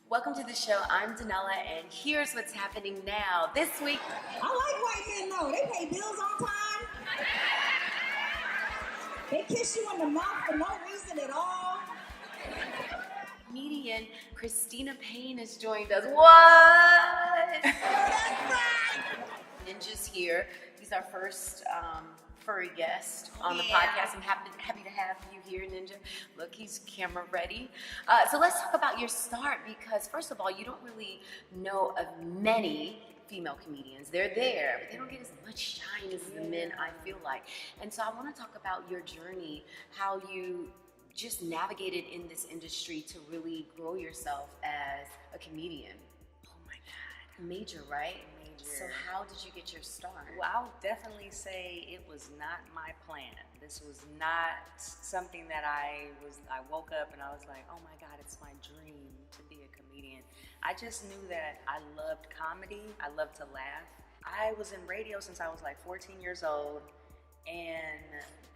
Welcome to the show. I'm Danella, and here's what's happening now. This week, I like white men though. They pay bills on time. They kiss you in the mouth for no reason at all. comedian Cristina Payne has joined us. What? That's right. Ninja's here. He's our first furry guest on the Yeah. podcast. I'm happy to have you here, Ninja. Look, he's camera ready. So let's talk about your start, because first of all, you don't really know of many female comedians. They're there, but they don't get as much shine as the men, I feel like. And so I want to talk about your journey, how you just navigated in this industry to really grow yourself as a comedian. Oh my God. Major, right? Major. So how did you get your start? Well, I would definitely say it was not my plan. This was not something that I woke up and I was like, oh my God, it's my dream to be a comedian. I just knew that I loved comedy. I loved to laugh. I was in radio since I was like 14 years old. And,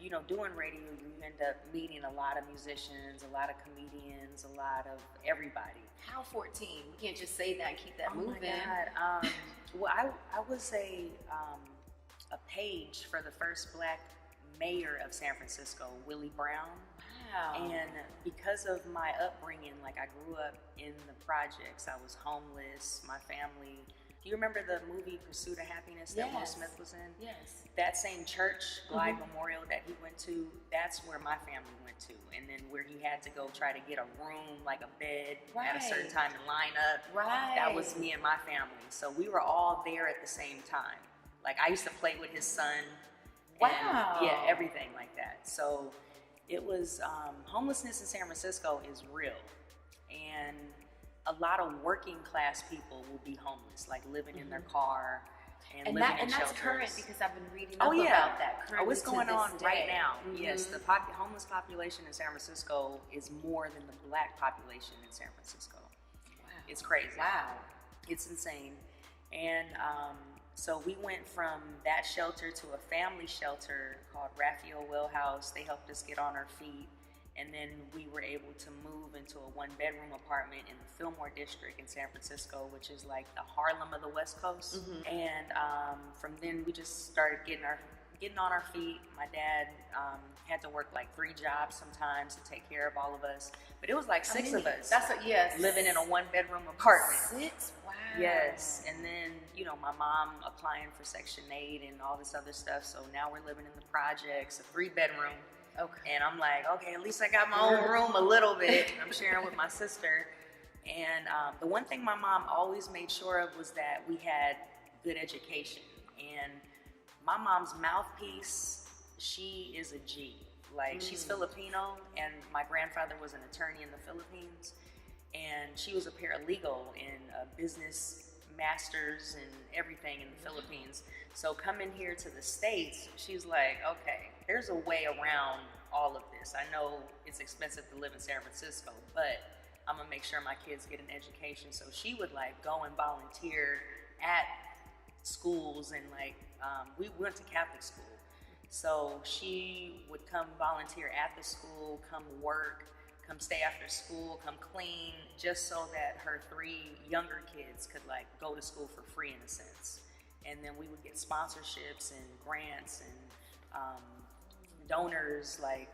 you know, doing radio, you end up meeting a lot of musicians, a lot of comedians, a lot of everybody. How 14? We can't just say that and keep that moving. My God. Well, I was a page for the first black mayor of San Francisco, Willie Brown. Wow. And because of my upbringing, like I grew up in the projects, I was homeless, my family. Do you remember the movie Pursuit of Happiness that Will Yes. Smith was in? Yes. That same church, Glide Memorial, that he went to, that's where my family went to. And then where he had to go try to get a room, like a bed, at a certain Right. time and line up. Right. That was me and my family. So we were all there at the same time. Like I used to play with his son. And, Wow. yeah, everything like that. So it was, homelessness in San Francisco is real. And a lot of working class people will be homeless, like living in their car and living in that's shelters. current, because I've been reading Oh up yeah, about that. oh, it's currently going to on this right day. now. Mhm. Yes, the homeless population in San Francisco is more than the black population in San Francisco. Wow. It's crazy. Wow. It's insane. And so we went from that shelter to a family shelter called Raphael Wellhouse. They helped us get on our feet. And then we were able to move into a one-bedroom apartment in the Fillmore district in San Francisco, which is like the Harlem of the West Coast. And from then we just started getting on our feet. My dad had to work like 3 jobs sometimes to take care of all of us, but it was like 6 of us. That's what. Yes. Living in a one-bedroom apartment. 6. Wow. Yes, and then, you know, my mom applying for Section 8 and all this other stuff. So now we're living in the projects, a 3-bedroom. Okay. And I'm like, okay, at least I got my own room a little bit. I'm sharing with my sister. And the one thing my mom always made sure of was that we had good education. And my mom's mouthpiece, she is a G. Like, she's Filipino, and my grandfather was an attorney in the Philippines. And she was a paralegal in a business master's and everything in the Philippines. So coming here to the States, she's like, okay, there's a way around all of this. I know it's expensive to live in San Francisco, but I'm gonna make sure my kids get an education. So she would like go and volunteer at schools, and like we went to Catholic school. So she would come volunteer at the school, come work, come stay after school, come clean, just so that her 3 younger kids could like go to school for free in a sense. And then we would get sponsorships and grants and donors like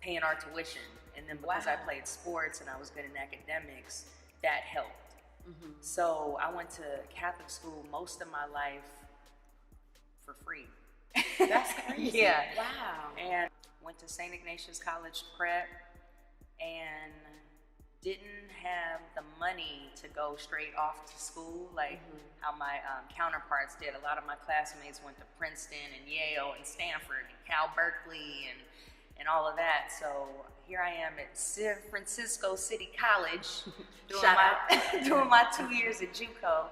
paying our tuition. And then because I played sports and I was good in academics, that helped. So I went to Catholic school most of my life for free. That's crazy. Yeah. Wow. And went to St. Ignatius College Prep and didn't have the money to go straight off to school like how my counterparts did. A lot of my classmates went to Princeton and Yale and Stanford and Cal Berkeley and all of that. So here I am at San Francisco City College doing my 2 years at JUCO.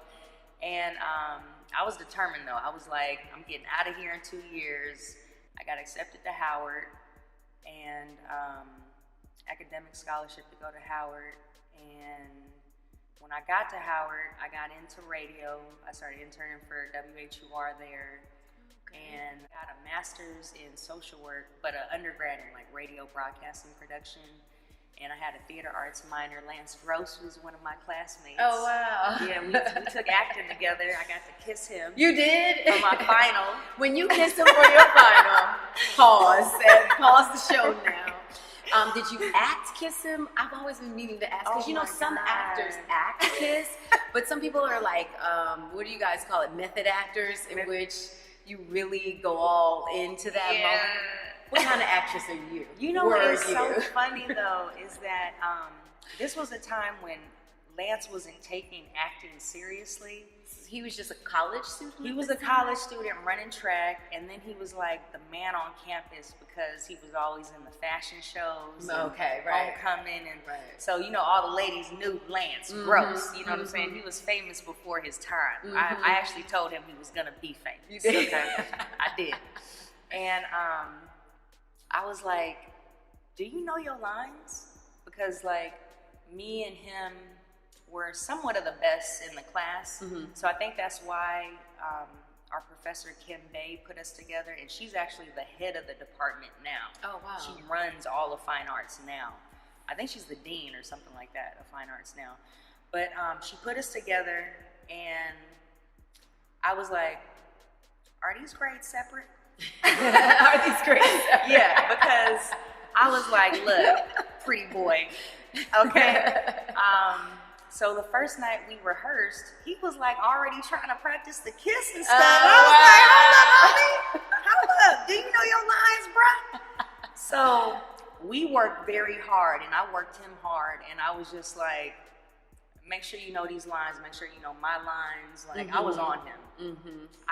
And I was determined though. I was like, I'm getting out of here in 2 years. I got accepted to Howard and academic scholarship to go to Howard. And when I got to Howard, I got into radio. I started interning for WHUR there. And got a master's in social work, but an undergrad in like radio broadcasting production. and I had a theater arts minor. Lance Gross was one of my classmates. Oh, wow. Yeah, we took acting together. I got to kiss him. You did? For my final. When you kissed him for your final, pause the show now. Did you act kiss him? I've always been meaning to ask, because some actors act kiss, but some people are like, what do you guys call it, method actors, in which you really go all into that moment. What kind of actress are you? You know what is so funny though is that this was a time when Lance wasn't taking acting seriously. He was just a college student? He was a college student running track, and then he was like the man on campus because he was always in the fashion shows. Okay, right. Homecoming, and so all the ladies knew Lance Gross. You know what I'm saying? He was famous before his time. I actually told him he was gonna be famous. You did? Okay? I did. And I was like, "Do you know your lines?" Because like me and him were somewhat of the best in the class. So I think that's why our professor Kim Bay put us together, and she's actually the head of the department now. Oh, wow. She runs all of fine arts now. I think she's the dean or something like that of fine arts now. But she put us together, and I was like, are these grades separate? Are these grades separate? Yeah, because I was like, look, pretty boy, okay? So the first night we rehearsed, he was like already trying to practice the kiss and stuff. I was like, hold up, homie. Hold up. Do you know your lines, bruh? So we worked very hard, and I worked him hard, and I was just like, make sure you know these lines, make sure you know my lines. Like I was on him.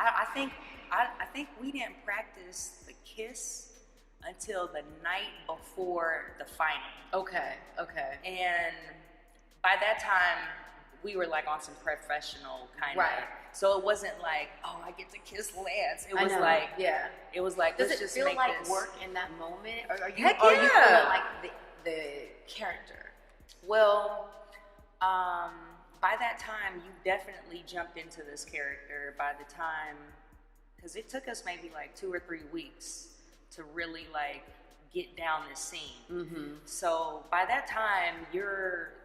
I think we didn't practice the kiss until the night before the final. Okay. And by that time, we were like on some professional kind of. So it wasn't like, oh, I get to kiss Lance. It was like, it was like, does it just feel make like this work in that moment, or are you Heck are you yeah. feeling like the character? Well, by that time, you definitely jumped into this character. By the time, because it took us maybe like 2 or 3 weeks to really like get down this scene. So by that time,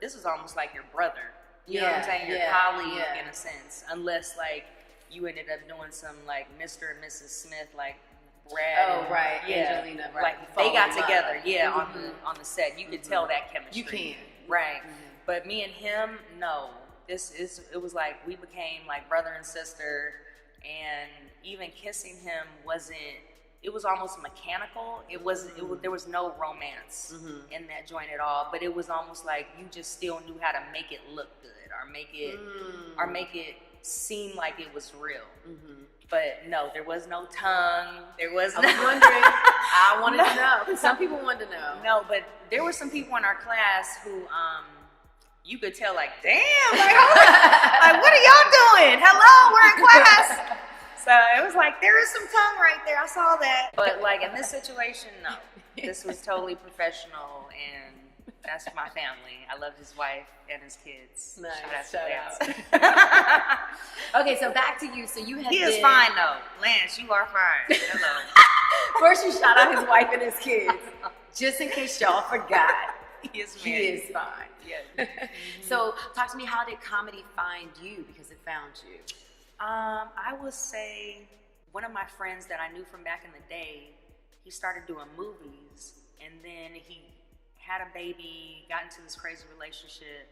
this is almost like your brother. You know what I'm saying? Your colleague in a sense, unless like you ended up doing some like Mr. and Mrs. Smith, like Brad. Oh, right. Angelina, right. Like they got together, on the set. You could tell that chemistry. You can. Right. But me and him, no. It was like we became like brother and sister, and even kissing him it was almost mechanical. There was no romance in that joint at all, but it was almost like you just still knew how to make it look good, or make it seem like it was real. But no, there was no tongue. There was I was wondering. I wanted to know. Some people wanted to know. No, but there were some people in our class who you could tell like, damn, like what are y'all doing? Hello, we're in class. So it was like, there is some tongue right there. I saw that. But like in this situation, no. This was totally professional, and that's my family. I love his wife and his kids. Nice. Shout out. Okay, so back to you. So you had He is fine though. Lance, you are fine. Hello. First you shout out his wife and his kids. Just in case y'all forgot. He is He married. is fine. Yeah. So talk to me, how did comedy find you? Because it found you. I would say one of my friends that I knew from back in the day, he started doing movies, and then he had a baby, got into this crazy relationship,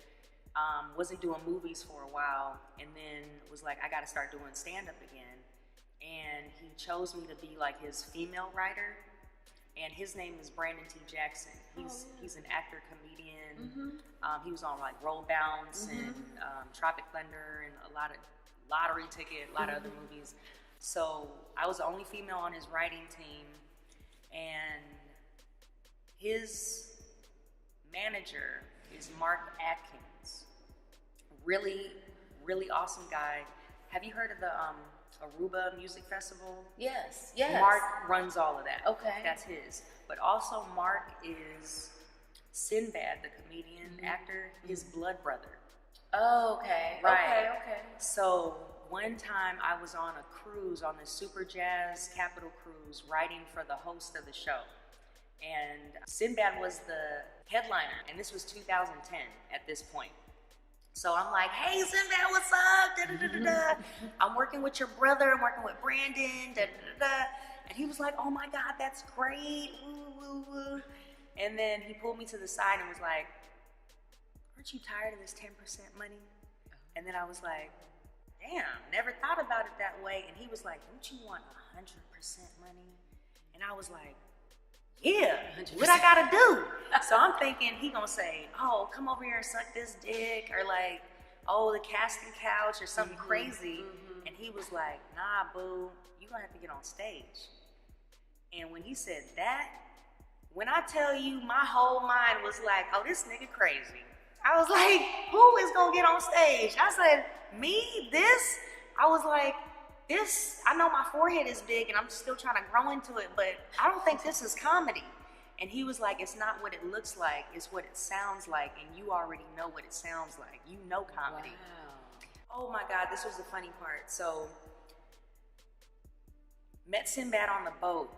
wasn't doing movies for a while, and then was like, I gotta start doing stand-up again. And he chose me to be like his female writer, and his name is Brandon T. Jackson. He's an actor, comedian. He was on like Roll Bounce and Tropic Thunder and a lot of Lottery Ticket, a lot of other movies. So I was the only female on his writing team, and his manager is Mark Atkins. Really, really awesome guy. Have you heard of the Aruba Music Festival? Yes. Mark runs all of that. Okay. That's his. But also Mark is Sinbad, the comedian, actor, his blood brother. Oh, okay. Right. Okay. So one time I was on a cruise, on the Super Jazz Capital cruise, writing for the host of the show. And Sinbad was the headliner, and this was 2010 at this point. So I'm like, hey, Sinbad, what's up? Da, da, da, da, da. I'm working with your brother. I'm working with Brandon. Da, da, da, da. And he was like, oh my God, that's great. Woo, woo, woo. And then he pulled me to the side and was like, aren't you tired of this 10% money? And then I was like, damn, never thought about it that way. And he was like, don't you want 100% money? And I was like, yeah, 100%. What I gotta do? So I'm thinking he gonna say, oh, come over here and suck this dick, or like, oh, the casting couch, or something crazy. And he was like, nah, boo, you gonna have to get on stage. And when he said that, when I tell you, my whole mind was like, oh, this nigga crazy. I was like, who is gonna get on stage? I said, me, this? I was like, this, I know my forehead is big and I'm still trying to grow into it, but I don't think this is comedy. And he was like, it's not what it looks like, it's what it sounds like, and you already know what it sounds like. You know comedy. Wow. Oh my God, this was the funny part. So, met Sinbad on the boat.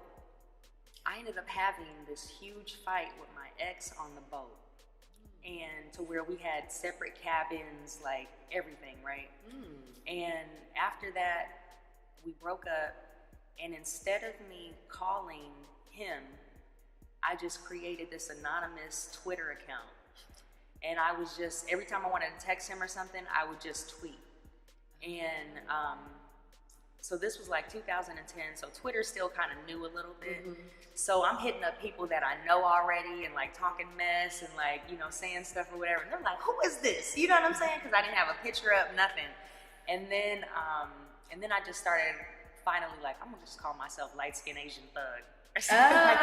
I ended up having this huge fight with my ex on the boat. And to where we had separate cabins, like everything, right? And after that, we broke up, and instead of me calling him, I just created this anonymous Twitter account. And I was just, every time I wanted to text him or something, I would just tweet. And so this was like 2010, so Twitter's still kind of new a little bit. So I'm hitting up people that I know already and like talking mess and like, you know, saying stuff or whatever. And they're like, who is this? You know what I'm saying? Because I didn't have a picture up, nothing. And then I just started finally like, I'm gonna just call myself light-skinned Asian thug or something like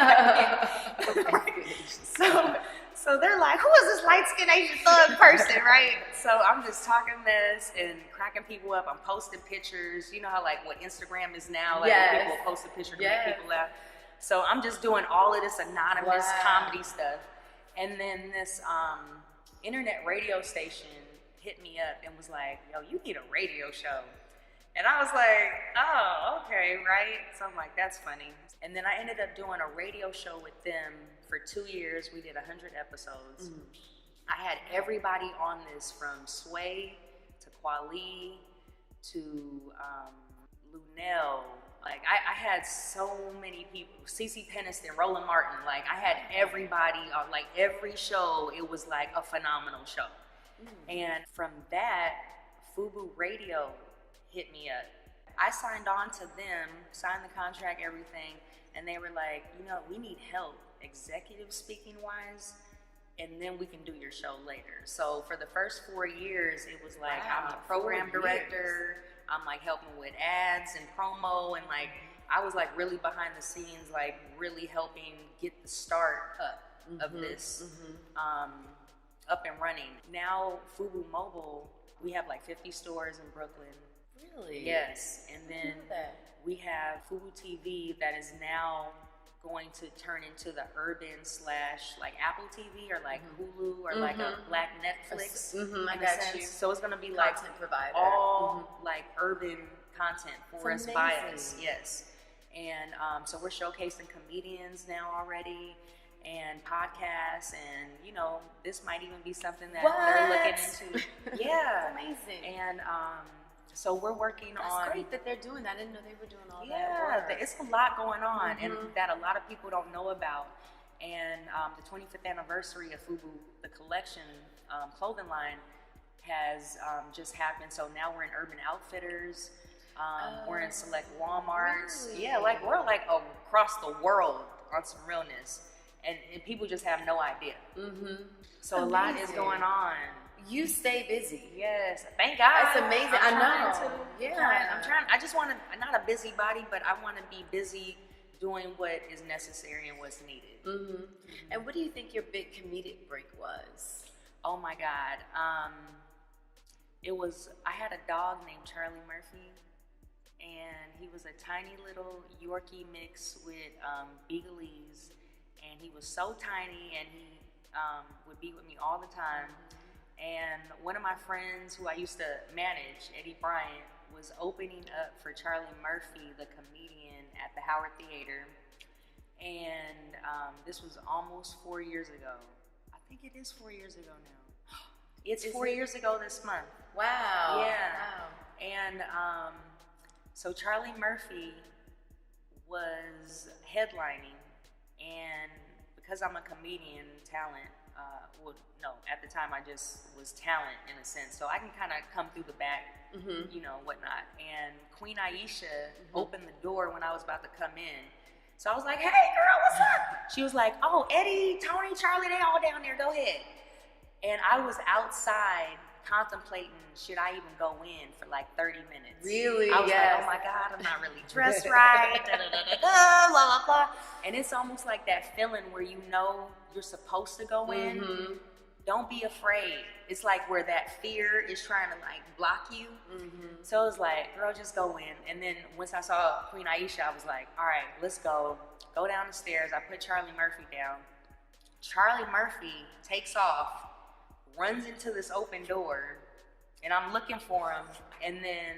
that. So they're like, who is this light-skinned Asian thug person, right? So I'm just talking mess and cracking people up. I'm posting pictures. You know how like what Instagram is now, like people post a picture to make people laugh. So I'm just doing all of this anonymous comedy stuff. And then this internet radio station hit me up and was like, yo, you need a radio show. And I was like, oh, okay, right? So I'm like, that's funny. And then I ended up doing a radio show with them for 2 years. We did 100 episodes. I had everybody on this, from Sway to Kweli to Lunel. Like, I had so many people. Cece Peniston, Roland Martin. Like, I had everybody on, like, every show. It was like a phenomenal show. And from that, Fubu Radio hit me up. I signed on to them, signed the contract, everything, and they were like, you know, we need help, executive speaking wise, and then we can do your show later. So for the first 4 years, it was like, I'm the program director, I'm like helping with ads and promo, and like, I was like really behind the scenes, like really helping get the start up of this up and running. Now, Fubu Mobile, we have like 50 stores in Brooklyn. Really? Yes. And then we have Fubu TV that is now going to turn into the urban / like Apple TV or like Hulu or like a Black Netflix. I got you. So it's going to be like content provider. All like urban content for us, by us. Yes. And so we're showcasing comedians now already, and podcasts, and you know, this might even be something that they're looking into. Yeah. Amazing. And so we're working on. That's great that they're doing that. I didn't know they were doing all that work. Yeah, it's a lot going on, and that a lot of people don't know about. And the 25th anniversary of Fubu, the collection clothing line, has just happened. So now we're in Urban Outfitters. We're in select Walmarts. Really? Yeah, like we're like across the world on some realness, and people just have no idea. So a lot is going on. You stay busy. Yes, thank God. That's amazing. I know. I'm trying. I just want to. I'm not a busybody, but I want to be busy doing what is necessary and what's needed. And what do you think your big comedic break was? Oh my God. It was. I had a dog named Charlie Murphy, and he was a tiny little Yorkie mix with Beaglese, and he was so tiny, and he would be with me all the time. And one of my friends who I used to manage, Eddie Bryant, was opening up for Charlie Murphy, the comedian, at the Howard Theater. And this was almost 4 years ago. I think it is 4 years ago now. It's 4 years ago this month. Wow. Yeah. Wow. And so Charlie Murphy was headlining, and because I'm a comedian talent, well, no, at the time I just was talent in a sense, so I can kind of come through the back, you know, whatnot. And Queen Aisha opened the door when I was about to come in. So I was like, hey girl, what's up? She was like, oh, Eddie, Tony, Charlie, they all down there, go ahead. And I was outside contemplating, should I even go in for like 30 minutes? Really? I was like, oh my God, I'm not really dressed right, blah, blah, blah. And it's almost like that feeling where you know you're supposed to go in. Don't be afraid. It's like where that fear is trying to like block you. So it was like, girl, just go in. And then once I saw Queen Aisha, I was like, all right, let's go. Go down the stairs. I put Charlie Murphy down. Charlie Murphy takes off, runs into this open door, and I'm looking for him, and then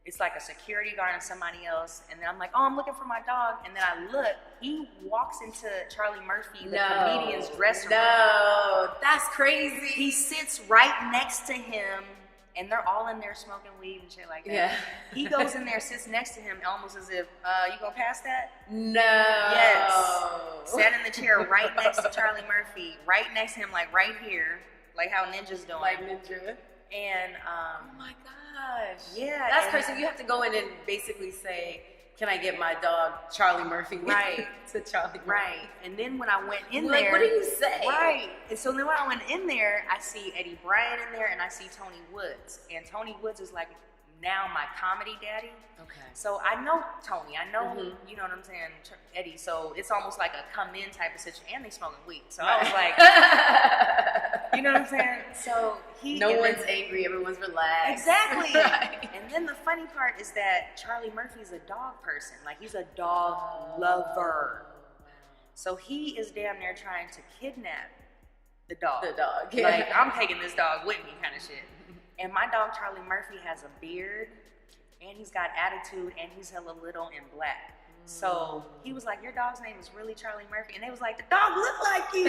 it's like a security guard and somebody else, and then I'm like, oh, I'm looking for my dog, and then I look, he walks into Charlie Murphy, the comedian's dressing room. No, that's crazy. He sits right next to him, and they're all in there smoking weed and shit like that. Yeah. He goes in there, sits next to him, almost as if, you gonna pass that? No. Yes. Sat in the chair right next to Charlie Murphy, right next to him, like right here, like how Ninja's doing. Like Ninja. And oh my gosh. yeah, That's crazy. You have to go in and basically say, can I get my dog Charlie Murphy? Right. To Charlie Murphy. Right. And then when I went in Like, there, what do you say? Right. And so then when I went in there, I see Eddie Bryant in there, and I see Tony Woods. And Tony Woods is like now my comedy daddy. Okay. So I know Tony. I know, you know what I'm saying, Eddie. So it's almost like a come in type of situation. And they smoking weed. So I was like, you know what I'm saying? So no one's angry. Everyone's relaxed. Exactly. Right. And then the funny part is that Charlie Murphy's a dog person. Like, he's a dog lover. So he is damn near trying to kidnap the dog. The dog. Like, I'm taking this dog with me kind of shit. And my dog Charlie Murphy has a beard, and he's got attitude, and he's hella little and black. So he was like, your dog's name is really Charlie Murphy. And they was like, the dog look like you.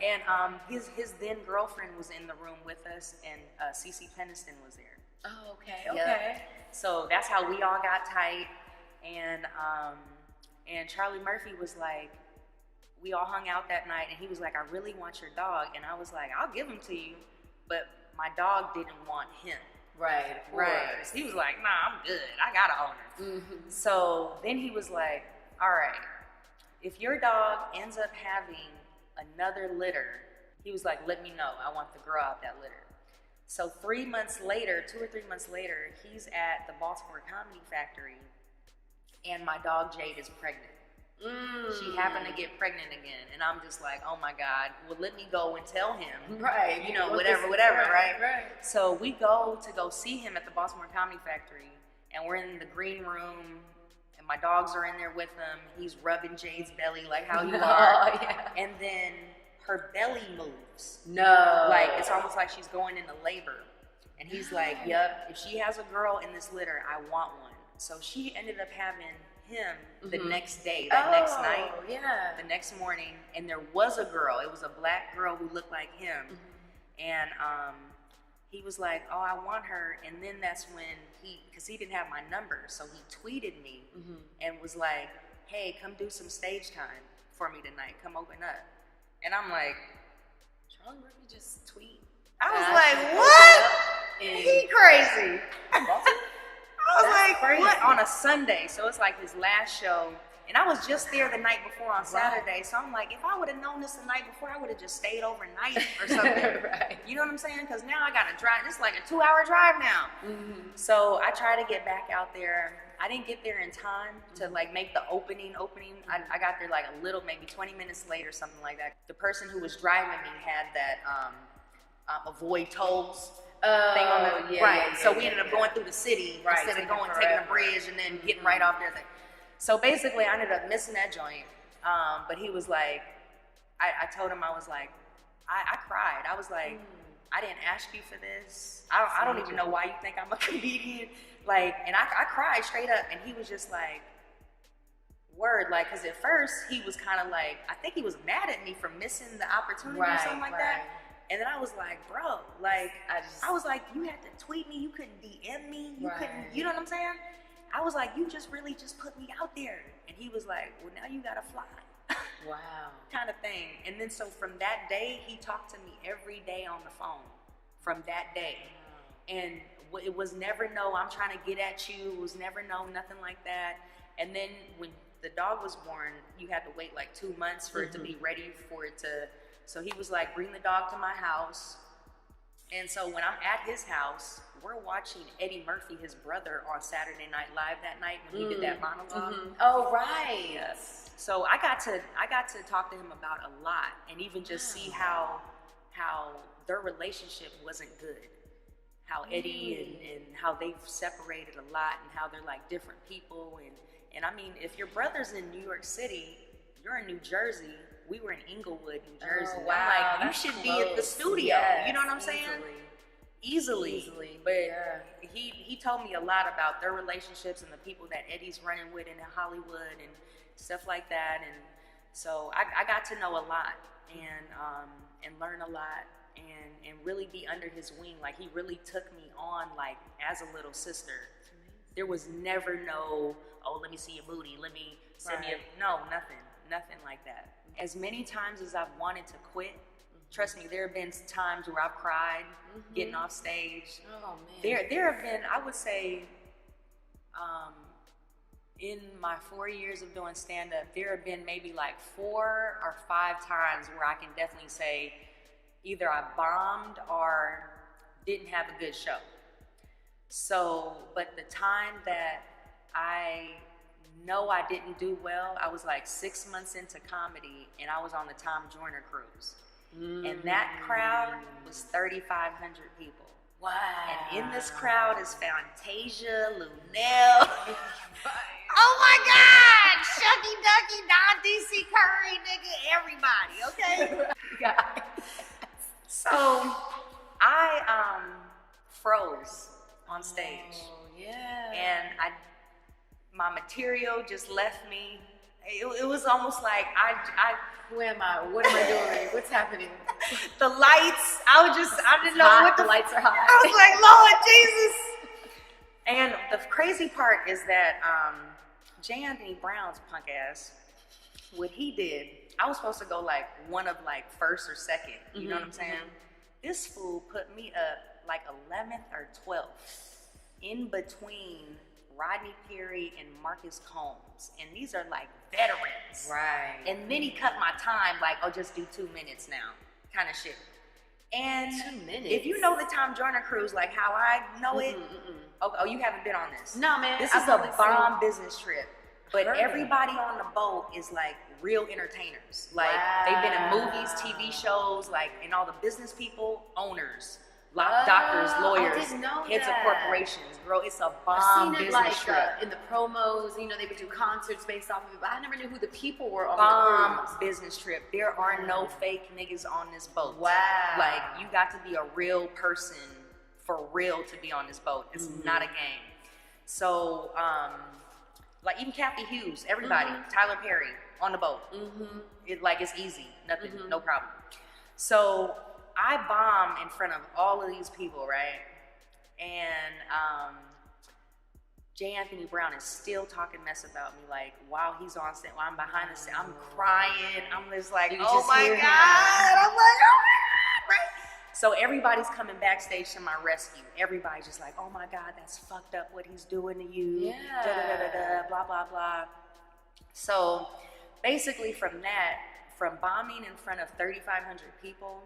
And his then girlfriend was in the room with us, and Cece Peniston was there. Oh, okay. Yep. Okay. So that's how we all got tight. And Charlie Murphy was like, we all hung out that night, and he was like, I really want your dog. And I was like, I'll give him to you. But my dog didn't want him. Right. Right. He was like, nah, I'm good. I got an owner. So then he was like, all right, if your dog ends up having another litter, he was like, let me know. I want the girl out that litter. So 3 months later, 2 or 3 months later, he's at the Baltimore Comedy Factory, and my dog Jade is pregnant. She happened to get pregnant again, and I'm just like, oh my God, well, let me go and tell him. Right. You know, whatever, right? Right. So we go see him at the Baltimore Comedy Factory, and we're in the green room, and my dogs are in there with him. He's rubbing Jade's belly like how you are. Yeah. And then her belly moves. No. Like, it's almost like she's going into labor. And he's like, yep, if she has a girl in this litter, I want one. So she ended up having him the next day, that next night, the next morning, and there was a girl. It was a black girl who looked like him, and he was like, "Oh, I want her." And then that's when because he didn't have my number, so he tweeted me and was like, "Hey, come do some stage time for me tonight. Come open up." And I'm like, Charlie Murphy just tweet. I was like, "What? He crazy." I was like, crazy. what? On a Sunday. So it's like his last show. And I was just there the night before on Saturday. So I'm like, if I would have known this the night before, I would have just stayed overnight or something. Right. You know what I'm saying? Because now I got to drive. It's like a 2-hour drive now. So I try to get back out there. I didn't get there in time to like make the opening. I got there like a little, maybe 20 minutes late or something like that. The person who was driving me had that avoid tolls thing on the So we ended up going through the city instead of taking a bridge and then getting right off there. So basically, I ended up missing that joint. But he was like, I told him, I was like, I cried. I was like, I didn't ask you for this. I don't even know why you think I'm a comedian. Like, and I cried straight up. And he was just like, Word, like, because at first he was kind of like, I think he was mad at me for missing the opportunity or something like that. And then I was like, bro, like, I was like, you had to tweet me, you couldn't DM me, you couldn't, you know what I'm saying? I was like, you just really just put me out there. And he was like, well, now you gotta fly. Wow. Kind of thing. And then so from that day, he talked to me every day on the phone. From that day. And it was never no, I'm trying to get at you. It was never no, nothing like that. And then when the dog was born, you had to wait like 2 months for it to be ready for it to. So he was like, bring the dog to my house. And so when I'm at his house, we're watching Eddie Murphy, his brother, on Saturday Night Live that night when he did that monologue. Oh, right. Yes. So I got to talk to him about a lot, and even just see how their relationship wasn't good. How Eddie and how they've separated a lot, and how they're like different people. And I mean, if your brother's in New York City, you're in New Jersey. We were in Inglewood, New Jersey. Oh, wow. I'm like, you should be at the studio. Yes, you know what I'm saying? Easily. But he told me a lot about their relationships and the people that Eddie's running with in Hollywood and stuff like that. And so I got to know a lot and learn a lot and really be under his wing. Like, he really took me on like as a little sister. There was never no, oh, let me see your booty, let me send me no, nothing like that. As many times as I've wanted to quit, trust me, there have been times where I've cried getting off stage. Oh, man. There have been, I would say, in my 4 years of doing stand-up, there have been maybe like 4 or 5 times where I can definitely say either I bombed or didn't have a good show. So, but the time that I know I didn't do well, I was like 6 months into comedy, and I was on the Tom Joyner cruise. And that crowd was 3,500 people. Wow. And in this crowd is Fantasia, Lunel. Oh my God! Shucky Ducky, Don DC Curry, nigga, everybody, okay? So I froze on stage. Oh, yeah. And my material just left me. It was almost like who am I? What am I doing? What's happening? The lights, I didn't know what the lights are hot. I was like, Lord Jesus. And the crazy part is that J. Anthony Brown's punk ass, what he did, I was supposed to go like one of like first or second, you know what I'm saying? This fool put me up like 11th or 12th in between Rodney Perry and Marcus Combs, and these are like veterans. Right. And then he cut my time like, oh, just do 2 minutes now, kind of shit. And 2 minutes. if you know the Tom Joyner cruise, like how I know it, oh, you haven't been on this. No, man. This is a bomb business trip. But everybody on the boat is like real entertainers. Like they've been in movies, TV shows, like, and all the business people, owners. Doctors, lawyers, heads of corporations, girl. It's a bomb business like, trip. In the promos, you know, they would do concerts based off of it, but I never knew who the people were on Bomb the cruise. business trip. There are no fake niggas on this boat. Wow. Like, you got to be a real person for real to be on this boat. It's not a game. So, like even Kathy Hughes, everybody, Tyler Perry on the boat. It's easy, nothing, no problem. So I bomb in front of all of these people, right? And J. Anthony Brown is still talking mess about me, like while he's on set, while I'm behind the scene, I'm crying. I'm just like, oh my God. I'm like, oh my God, right? So everybody's coming backstage to my rescue. Everybody's just like, oh my God, that's fucked up what he's doing to you. Yeah. Da, da, da, da, da, blah, blah, blah. So basically from bombing in front of 3,500 people,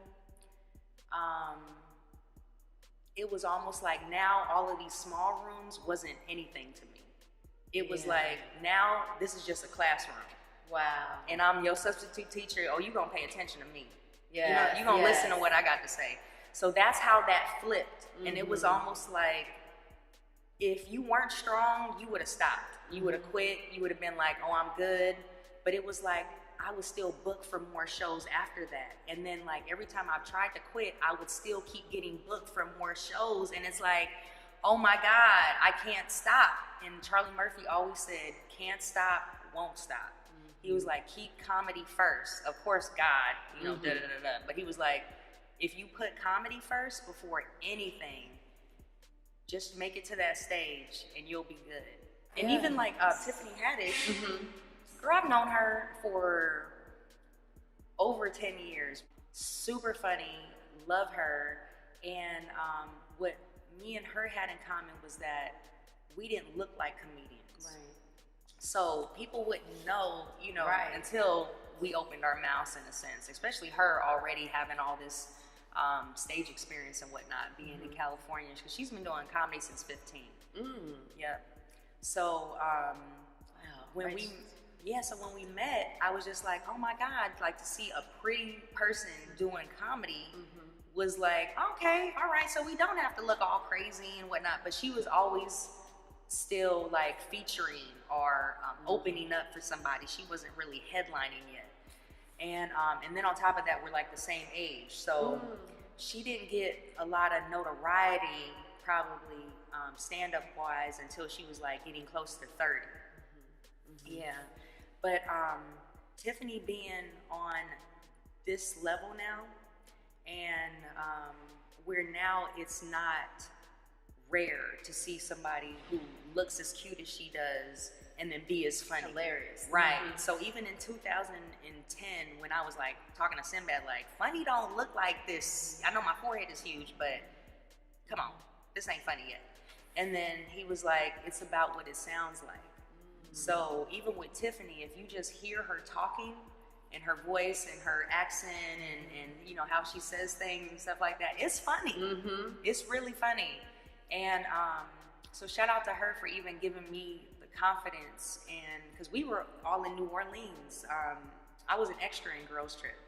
it was almost like now all of these small rooms wasn't anything to me. It was like, now this is just a classroom. Wow. And I'm your substitute teacher. Oh, you gonna pay attention to me. Yeah. You're gonna listen to what I got to say. So that's how that flipped. And it was almost like, if you weren't strong, you would have stopped. You would have quit. You would have been like, oh, I'm good. But it was like, I was still booked for more shows after that. And then like every time I tried to quit, I would still keep getting booked for more shows. And it's like, oh my God, I can't stop. And Charlie Murphy always said, can't stop, won't stop. He was like, keep comedy first. Of course, God, you know, da-da-da-da. But he was like, if you put comedy first before anything, just make it to that stage and you'll be good. And even like Tiffany Haddish, girl, I've known her for over 10 years. Super funny, love her. And what me and her had in common was that we didn't look like comedians. Right. So people wouldn't know, you know, until we opened our mouths in a sense, especially her already having all this stage experience and whatnot, being in California, because she's been doing comedy since 15. Yep. So when we met, I was just like, oh my God, like to see a pretty person doing comedy was like, okay, all right, so we don't have to look all crazy and whatnot, but she was always still like featuring or opening up for somebody. She wasn't really headlining yet. And then on top of that, we're like the same age. So she didn't get a lot of notoriety, probably stand-up wise, until she was like getting close to 30. Yeah. But Tiffany being on this level now, and where now it's not rare to see somebody who looks as cute as she does and then be as funny. Hilarious. Right. So even in 2010, when I was like talking to Sinbad, like, funny don't look like this. I know my forehead is huge, but come on, this ain't funny yet. And then he was like, it's about what it sounds like. So even with Tiffany, if you just hear her talking and her voice and her accent and you know how she says things and stuff like that, it's funny. It's really funny. And so shout out to her for even giving me the confidence, and because we were all in New Orleans. I was an extra in Girls Trip.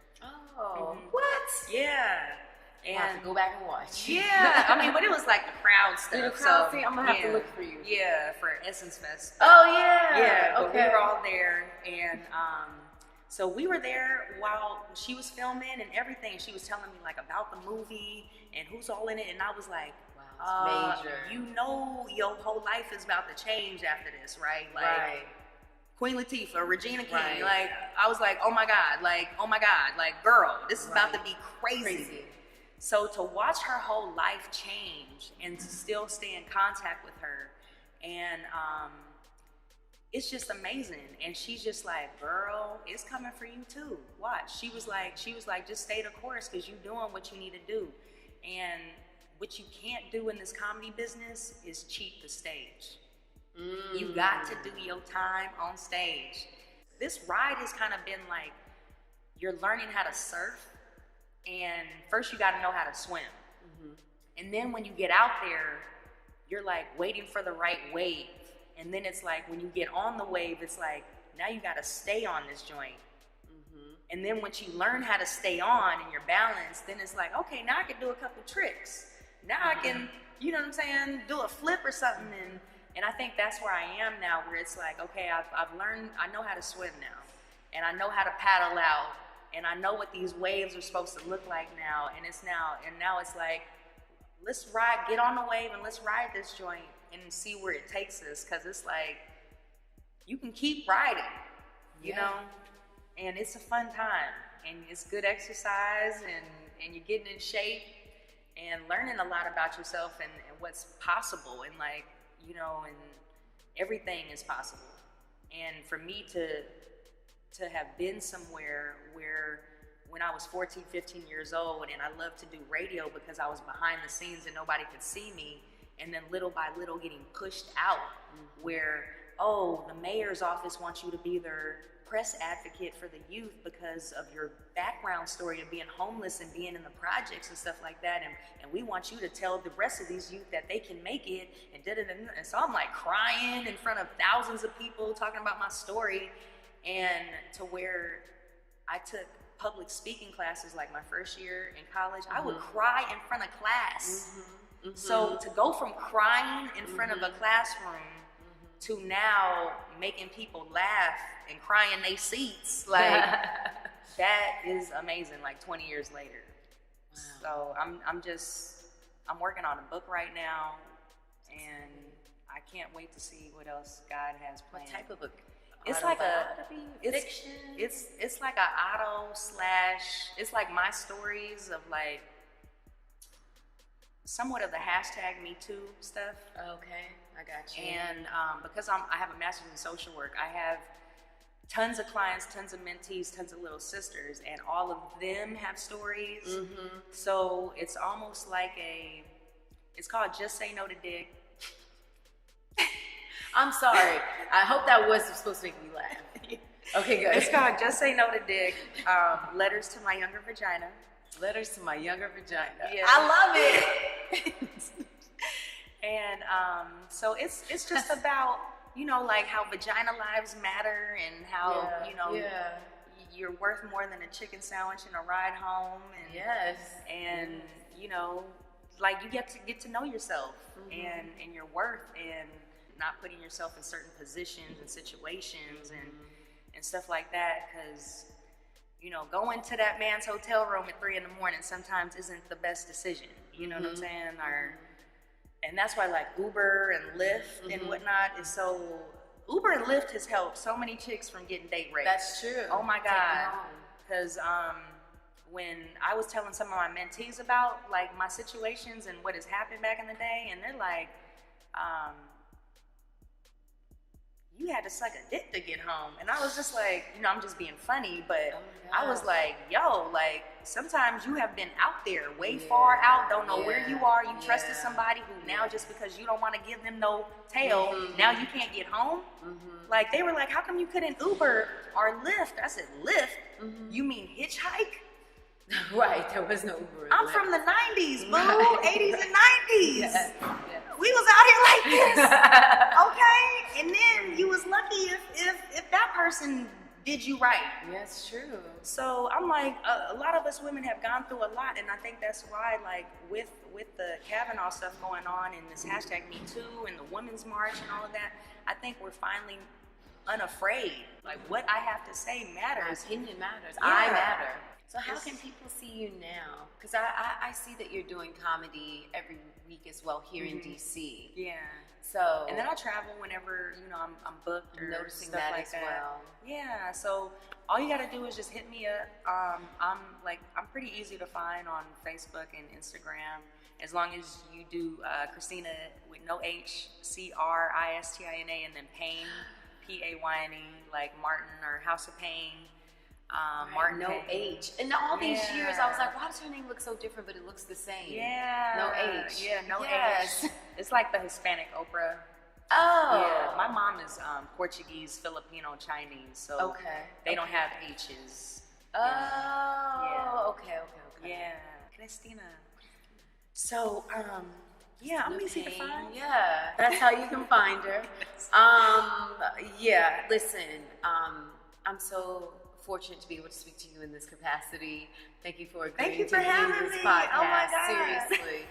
Oh, what? Yeah. And I have to go back and watch. Yeah, I mean, but it was like the crowd stuff. The crowd thing, I'm gonna have yeah, to look for you. Yeah, for Essence Fest. Oh yeah. Yeah, but okay. we were all there, and so we were there while she was filming and everything. She was telling me like about the movie and who's all in it, and I was like, wow, it's major. You know, your whole life is about to change after this, right? Like, Queen Latifah, Regina King. Like, I was like, oh my God, like, girl, this is about to be crazy. So to watch her whole life change and to still stay in contact with her, and it's just amazing. And she's just like, girl, it's coming for you too. Watch. She was like, just stay the course, because you're doing what you need to do. And what you can't do in this comedy business is cheat the stage. You got to do your time on stage. This ride has kind of been like, you're learning how to surf, and first you got to know how to swim. And then when you get out there, you're like waiting for the right wave. And then it's like when you get on the wave, it's like, now you got to stay on this joint. And then once you learn how to stay on and you're balanced, then it's like, okay, now I can do a couple tricks. Now I can, you know what I'm saying, do a flip or something. And I think that's where I am now, where it's like, okay, I've learned, I know how to swim now. And I know how to paddle out. And I know what these waves are supposed to look like now. And now it's like, let's get on the wave and let's ride this joint and see where it takes us. Cause it's like, you can keep riding, you know? And it's a fun time, and it's good exercise, and you're getting in shape and learning a lot about yourself and what's possible, and like, you know, and everything is possible. And for me to have been somewhere where when I was 14, 15 years old, and I loved to do radio because I was behind the scenes and nobody could see me, and then little by little getting pushed out where, oh, the mayor's office wants you to be their press advocate for the youth because of your background story of being homeless and being in the projects and stuff like that, and we want you to tell the rest of these youth that they can make it, and da-da-da-da. And so I'm like crying in front of thousands of people talking about my story, and to where I took public speaking classes like my first year in college. I would cry in front of class. So to go from crying in front of a classroom to now making people laugh and cry in their seats, like that is amazing. Like 20 years later. So I'm working on a book right now, and I can't wait to see what else God has planned. What type of book? It's like a it's fiction. it's like a auto slash. It's like my stories of like somewhat of the hashtag Me Too stuff. Okay, I got you. And because I have a master's in social work, I have tons of clients, tons of mentees, tons of little sisters, and all of them have stories. Mm-hmm. So it's almost like it's called Just Say No to Dick. I'm sorry. I hope that was supposed to make me laugh. Okay, good. It's called Just Say No to Dick. Letters to My Younger Vagina. Letters to My Younger Vagina. Yeah. I love it. And so it's just about, you know, like how vagina lives matter and how, you know, you're worth more than a chicken sandwich and a ride home. And, Yes. And, you know, like you get to know yourself and your worth and not putting yourself in certain positions and situations and stuff like that. Because, you know, going to that man's hotel room at 3 a.m. sometimes isn't the best decision. You know what I'm saying? And that's why like Uber and Lyft and whatnot is so. Uber and Lyft has helped so many chicks from getting date raped. That's true. Oh my God. Because when I was telling some of my mentees about like my situations and what has happened back in the day, and they're like, you had to suck a dick to get home. And I was just like, you know, I'm just being funny, but I was like, yo, like sometimes you have been out there way far out, don't know where you are. You trusted somebody who now just because you don't want to give them no tail, now you can't get home. Like they were like, how come you couldn't Uber or Lyft? I said, Lyft? You mean hitchhike? Right, there was no Uber. I'm from the 90s, boo, 80s and 90s. We was out here like this, okay? And then you was lucky if that person did you right. Yes, true. So I'm like, a lot of us women have gone through a lot, and I think that's why, like, with the Kavanaugh stuff going on and this hashtag Me Too and the Women's March and all of that, I think we're finally unafraid. Like, what I have to say matters. My opinion matters. Yeah. I matter. So how can people see you now? Because I see that you're doing comedy every week as well here in DC. Yeah. So And then I travel whenever, you know, I'm booked or noticing stuff that like as that. well. Yeah, so all you gotta do is just hit me up. I'm pretty easy to find on Facebook and Instagram, as long as you do Cristina with no H, Cristina, and then Payne, Payne, like Martin or House of Pain. Martin no Payne. H. And all these years, I was like, why does her name look so different, but it looks the same? Yeah. No H. Yeah, no Yes. H. It's like the Hispanic Oprah. Oh. Yeah, my mom is Portuguese, Filipino, Chinese, so they don't have H's. Oh. Yeah. Okay. Yeah, Cristina. So, yeah, I'm easy to find. Yeah, that's how you can find her. Yeah, listen, I'm so fortunate to be able to speak to you in this capacity. Thank you for agreeing to be in this podcast. Oh my God. Seriously,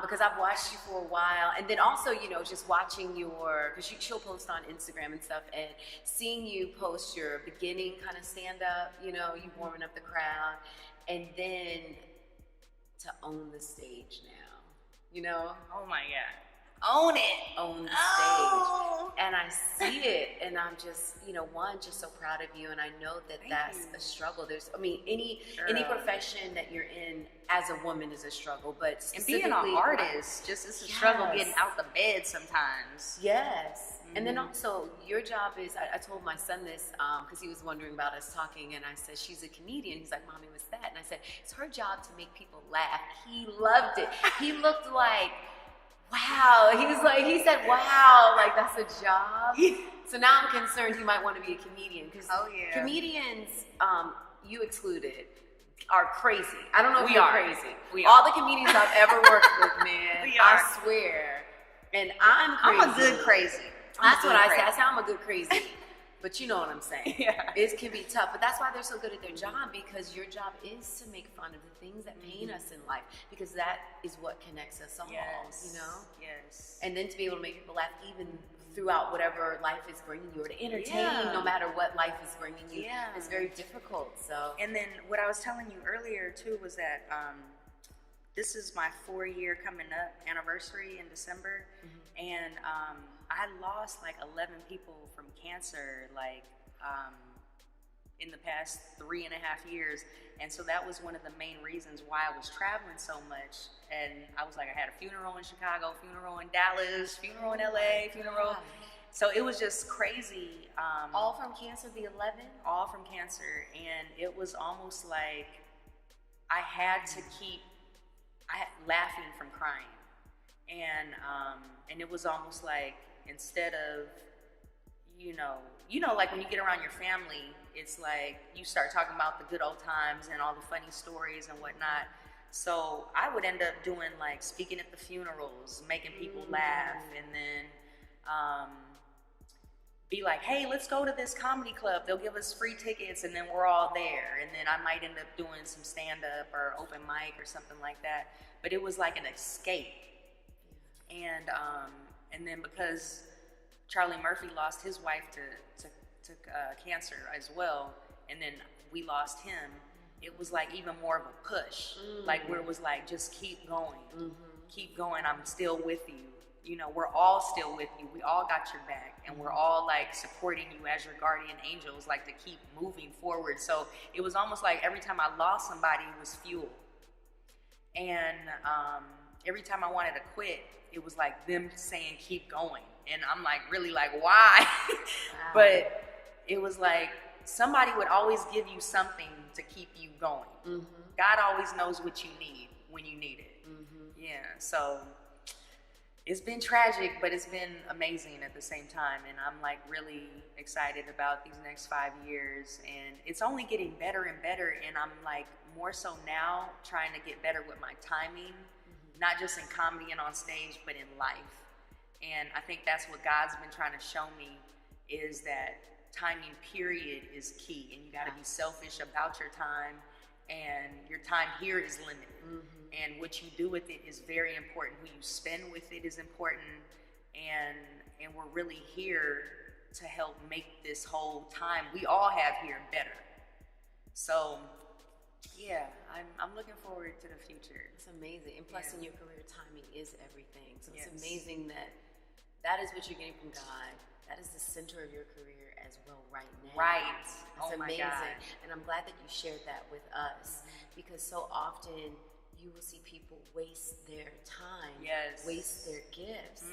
because I've watched you for a while, and then also, you know, just watching because she'll post on Instagram and stuff, and seeing you post your beginning kind of stand up, you know, you warming up the crowd, and then to own the stage now, you know. Oh my God. Own it. Own the stage. And I see it, and I'm just, you know, just so proud of you, and I know that that's a struggle. Any profession that you're in as a woman is a struggle, but and being an artist, it's a struggle getting out the bed sometimes. Yes. And then also, your job is, I told my son this, because he was wondering about us talking, and I said, she's a comedian. He's like, Mommy, what's that? And I said, it's her job to make people laugh. He loved it. He looked like, wow. He said, wow, like that's a job. So now I'm concerned he might want to be a comedian, because comedians, you excluded, are crazy. I don't know if you're crazy. All the comedians I've ever worked with, man, I swear. And I'm crazy. I'm a good crazy. That's what I say. I say I'm a good crazy. But you know what I'm saying. Yeah. It can be tough. But that's why they're so good at their job, because your job is to make fun of the things that pain us in life, because that is what connects us all, you know? Yes. And then to be able to make people laugh even throughout whatever life is bringing you, or to entertain no matter what life is bringing you. It's very difficult. So. And then what I was telling you earlier too was that this is my 4-year coming up anniversary in December, and I lost like 11 people from cancer, like in the past 3.5 years. And so that was one of the main reasons why I was traveling so much. And I was like, I had a funeral in Chicago, funeral in Dallas, funeral in LA, funeral. So it was just crazy. All from cancer, the 11? All from cancer. And it was almost like I had to keep laughing from crying. And it was almost like, instead of, you know, like when you get around your family, it's like you start talking about the good old times and all the funny stories and whatnot. So I would end up doing like speaking at the funerals, making people laugh, and then be like, hey, let's go to this comedy club. They'll give us free tickets, and then we're all there. And then I might end up doing some stand-up or open mic or something like that. But it was like an escape. And then because Charlie Murphy lost his wife to cancer as well, and then we lost him, it was like even more of a push, like where it was like, just keep going, keep going, I'm still with you. You know, we're all still with you. We all got your back, and we're all like supporting you as your guardian angels, like to keep moving forward. So it was almost like every time I lost somebody, it was fuel. And every time I wanted to quit, it was like them saying, keep going. And I'm like, really, like, why? Wow. But it was like somebody would always give you something to keep you going. God always knows what you need when you need it. Yeah, so it's been tragic, but it's been amazing at the same time. And I'm like really excited about these next 5 years. And it's only getting better and better. And I'm like more so now trying to get better with my timing, not just in comedy and on stage, but in life. And I think that's what God's been trying to show me, is that timing period is key. And you got to be selfish about your time. And your time here is limited. And what you do with it is very important. Who you spend with it is important. And we're really here to help make this whole time we all have here better. So yeah, I'm looking forward to the future. It's amazing. And plus in your career, timing is everything. So it's Yes. amazing that is what you're getting from God. That is the center of your career as well right now. Right. It's Oh my amazing. God. And I'm glad that you shared that with us, because so often you will see people waste their time, Yes. waste their gifts.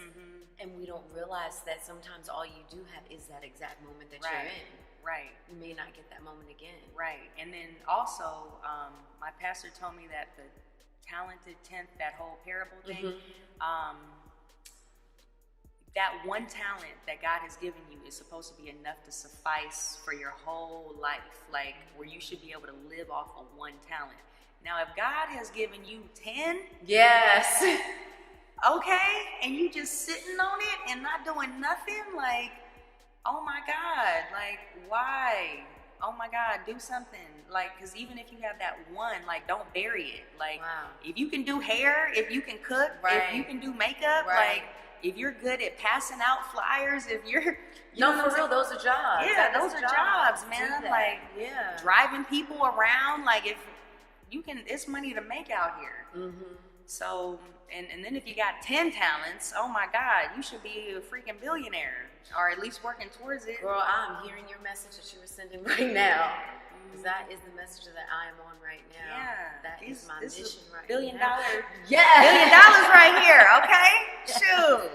And we don't realize that sometimes all you do have is that exact moment that you're in. Right. You may not get that moment again. Right. And then also, my pastor told me that the talented tenth, that whole parable thing, that one talent that God has given you is supposed to be enough to suffice for your whole life, like where you should be able to live off of one talent. Now, if God has given you 10, Yes. okay, and you just sitting on it and not doing nothing, like, oh my God, like, why? Oh my God, do something. Like, because even if you have that one, like, don't bury it. Like, if you can do hair, if you can cook, if you can do makeup, like, if you're good at passing out flyers, if you're... No, for real, those are jobs. Yeah, those are jobs, man. Like, driving people around, like, if you can, it's money to make out here. So, and then if you got 10 talents, oh my God, you should be a freaking billionaire, or at least working towards it. Girl, I'm hearing your message that you were sending right now. Because that is the message that I am on right now. Yeah. That is my mission right $1 billion. now. Yes. $1 billion right here, okay? Shoot.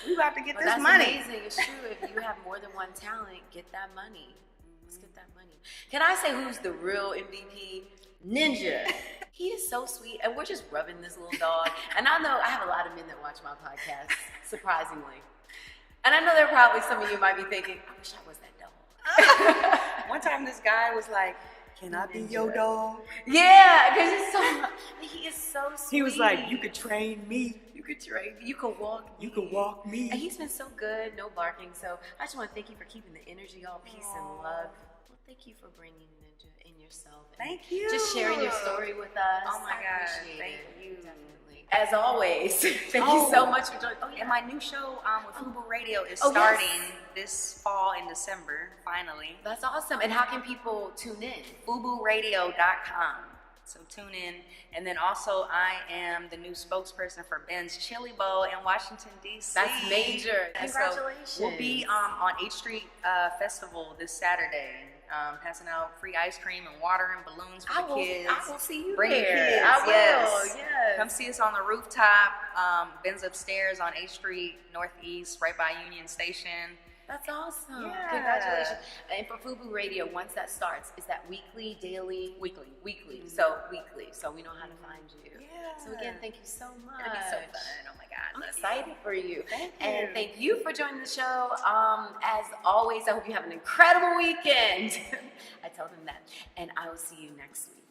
We about to get But this that's money. amazing. It's true. If you have more than one talent, get that money. Let's get that money. Can I say who's the real MVP? Ninja. He is so sweet. And we're just rubbing this little dog. And I know I have a lot of men that watch my podcast, surprisingly. And I know there probably some of you might be thinking, I wish I was that dog. One time this guy was like, can I be your dog? Yeah, because he is so sweet. He was like, you could train me. You could train me. You could walk me. You could walk me. And he's been so good, no barking. So I just want to thank you for keeping the energy all peace and love. Well, thank you for bringing Ninja in yourself. And Thank you. just sharing your story with us. Oh my I God. appreciate Thank it. you. Definitely. As always, thank you so much for joining. Oh, yeah. And my new show with Fubu Radio is Oh, yes. starting this fall in December, finally. That's awesome. And how can people tune in? FubuRadio.com. So tune in. And then also, I am the new spokesperson for Ben's Chili Bowl in Washington, D.C. That's major. And Congratulations. So we'll be on H Street Festival this Saturday, passing out free ice cream and water and balloons for the kids. I will see you Bring your there. kids. I will, yes. yes. Come see us on the rooftop. Ben's upstairs on H Street Northeast, right by Union Station. That's awesome. Yeah. Congratulations. And for FUBU Radio, once that starts, is that weekly, daily? Weekly. Weekly. So weekly. So we know how to find you. Yeah. So again, thank you so much. It'll be so fun. Oh my God. I'm Love excited for you. Thank And you. thank you for joining the show. As always, I hope you have an incredible weekend. I tell them that. And I will see you next week.